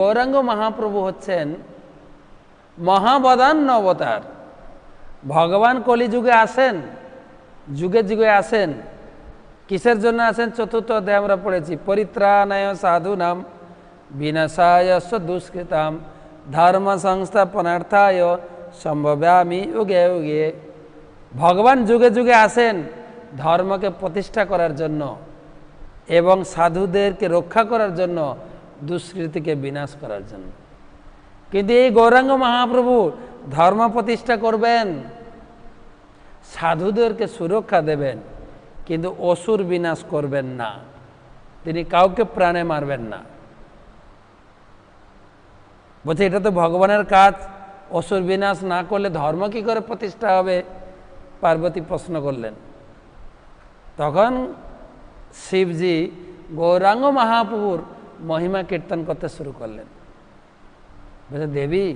গৌরাঙ্গ মহাপ্রভু হচ্ছেন মহাবদান্য অবতার। ভগবান কলিযুগে আসেন, যুগে যুগে আসেন। কিসের জন্য আসেন? চতুর্থ অধ্যায়ে আমরা পড়েছি, পরিত্রাণায় সাধুনাম বিনাশায় দুষ্কৃতাম ধর্ম সংস্থাপনার্থায় সম্ভবামি যুগে যুগে। ভগবান যুগে যুগে আসেন ধর্মকে প্রতিষ্ঠা করার জন্য এবং সাধুদেরকে রক্ষা করার জন্য, দুষ্কৃতিকে বিনাশ করার জন্য। কিন্তু এই গৌরাঙ্গ মহাপ্রভু ধর্ম প্রতিষ্ঠা করবেন, সাধুদেরকে সুরক্ষা দেবেন, কিন্তু অসুর বিনাশ করবেন না। তিনি কাউকে প্রাণে মারবেন না। বলছে এটা তো ভগবানের কাজ, অসুর বিনাশ না করলে ধর্ম কি করে প্রতিষ্ঠা হবে? পার্বতী প্রশ্ন করলেন। তখন শিবজি গৌরাঙ্গ মহাপ্রভুর মহিমা কীর্তন করতে শুরু করলেন। বলছে দেবী,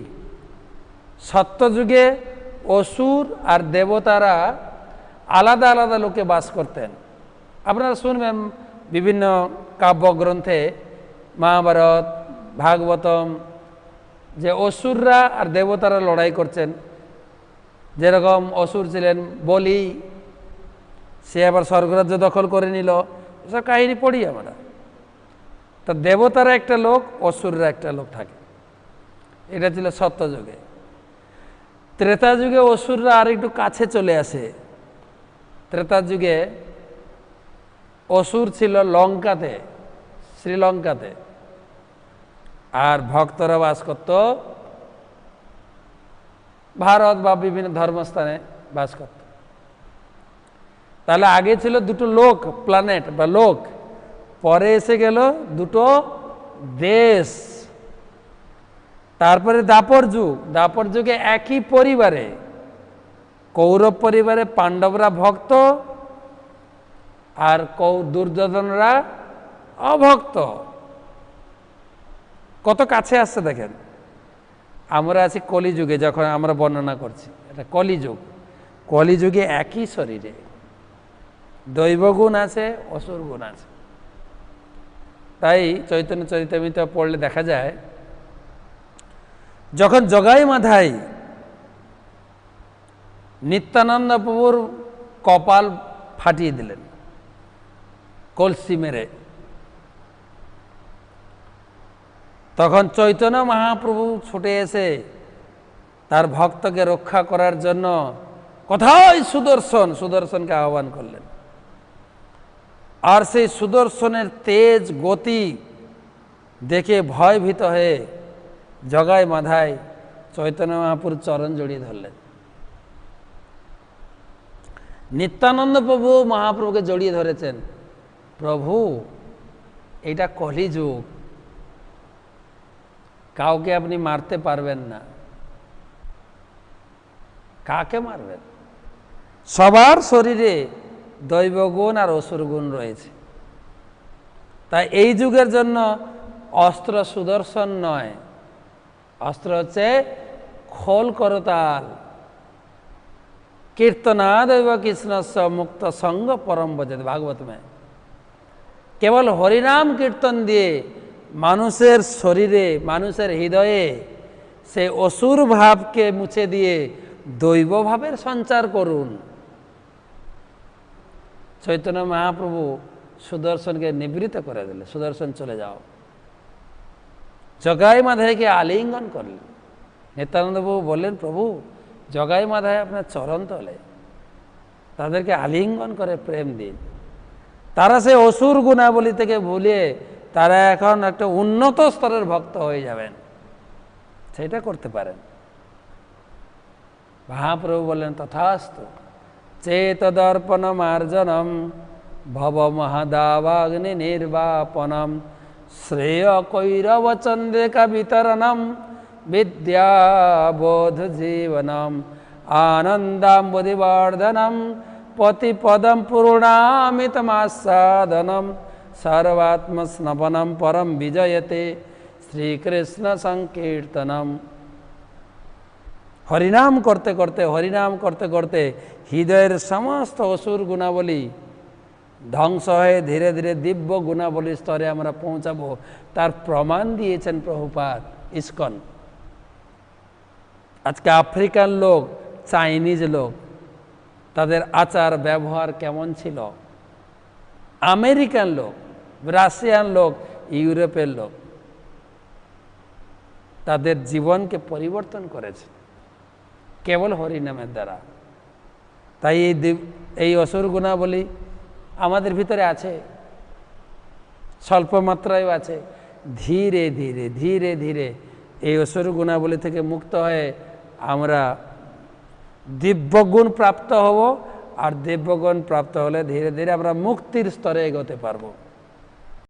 সত্যযুগে অসুর আর দেবতারা আলাদা আলাদা লোকে বাস করতেন। আপনারা শুনবেন বিভিন্ন কাব্যগ্রন্থে, মহাভারত, ভাগবতম, যে অসুররা আর দেবতারা লড়াই করছেন। যেরকম অসুর ছিলেন বলি, সে আবার স্বর্গরাজ্য দখল করে নিল, এসব কাহিনী পড়ি আমরা। তা দেবতারা একটা লোক, অসুররা একটা লোক থাকে। এটা ছিল সত্যযুগে। ত্রেতা যুগে অসুররা আর একটু কাছে চলে আসে। ত্রেতা যুগে অসুর ছিল লঙ্কাতে, শ্রীলঙ্কাতে, আর ভক্তরা বাস করত ভারত বা বিভিন্ন ধর্মস্থানে বাস করত। তাহলে আগে ছিল দুটো লোক, প্ল্যানেট বা লোক, পরে এসে গেল দুটো দেশ। তারপরে দাপর যুগ। দাপর যুগে একই পরিবারে, কৌরব পরিবারে পাণ্ডবরা ভক্ত আর দুর্যোধনরা অভক্ত। কত কাছে আসছে দেখেন। আমরা আছি কলিযুগে, যখন আমরা বর্ণনা করছি এটা কলিযুগ। কলিযুগে একই শরীরে দৈবগুণ আছে, অসুর গুণ আছে। তাই চৈতন্য চরিতামৃত পড়লে দেখা যায়, যখন জগাই মাধাই নিত্যানন্দ প্রভুর কপাল ফাটিয়ে দিলেন কলসি মেরে, তখন চৈতন্য মহাপ্রভু ছুটে এসে তার ভক্তকে রক্ষা করার জন্য কোথায় সুদর্শন, সুদর্শনকে আহ্বান করলেন। আর সেই সুদর্শনের তেজ গতি দেখে ভয়ভীত হয়ে জগাই মাধাই চৈতন্য মহাপ্রভুর চরণ জড়িয়ে ধরলেন। নিত্যানন্দ প্রভু মহাপ্রভুকে জড়িয়ে ধরেছেন, প্রভু এটা কলিযুগ, কাউকে আপনি মারতে পারবেন না। কাকে মারবেন? সবার শরীরে দৈবগুণ আর অসুর গুণ রয়েছে। তাই এই যুগের জন্য অস্ত্র সুদর্শন নয়, অস্ত্র হচ্ছে খোল করতাল। কীর্তনাদৈব কৃষ্ণস্য মুক্ত সঙ্গ পরম ভজেত, ভাগবত মে। কেবল হরিনাম কীর্তন দিয়ে মানুষের শরীরে, মানুষের হৃদয়ে সে অসুর ভাবকে মুছে দিয়ে দৈব ভাবের সঞ্চার করুন। চৈতন্য মহাপ্রভু সুদর্শনকে নিবৃত্ত করে দিলেন, সুদর্শন চলে যাও। জগাই মাধাইকে আলিঙ্গন করলেন। নিত্যানন্দ প্রভু বললেন, প্রভু জগাই মাধাই আপনার চরণ তলে, তাদেরকে আলিঙ্গন করে প্রেম দিন। তারা সে অসুর গুণাবলী থেকে ভুলে তারা এখন একটা উন্নত স্তরের ভক্ত হয়ে যাবেন, সেটা করতে পারেন। মহাপ্রভু বললেন, তথাস্তু। চেতদর্পণ মার্জনম ভব মহাদাবাগ্নি নির্বাপনম শ্রেয় কৈরব চন্দ্রিকা বিতরণম বিদ্যাবোধ জীবনম আনন্দাম্বুধিবর্ধনম পতিপদম পূর্ণামিতমাসাদনম সর্বাত্মস্নপনম পরম বিজয়তে শ্রীকৃষ্ণ সংকীর্তনম। হরিনাম করতে করতে, হরিনাম করতে করতে হৃদয়ের সমস্ত অসুর গুণাবলী ধ্বংস হয়ে ধীরে ধীরে দিব্য গুণাবলীর স্তরে আমরা পৌঁছাবো, তার প্রমাণ দিয়েছেন প্রভুপাদ ইসকন। আজকে আফ্রিকান লোক, চাইনিজ লোক, তাদের আচার ব্যবহার কেমন ছিল, আমেরিকান লোক, রাশিয়ান লোক, ইউরোপের লোক তাদের জীবনকে পরিবর্তন করেছে কেবল হরিনামের দ্বারা। তাই এই অসুর গুণাবলী আমাদের ভিতরে আছে, স্বল্প মাত্রায়ও আছে। ধীরে ধীরে ধীরে ধীরে এই অসুর গুণাবলী থেকে মুক্ত হয়ে আমরা দিব্যগুণ প্রাপ্ত হব, আর দিব্যগুণ প্রাপ্ত হলে ধীরে ধীরে আমরা মুক্তির স্তরে এগোতে পারবো।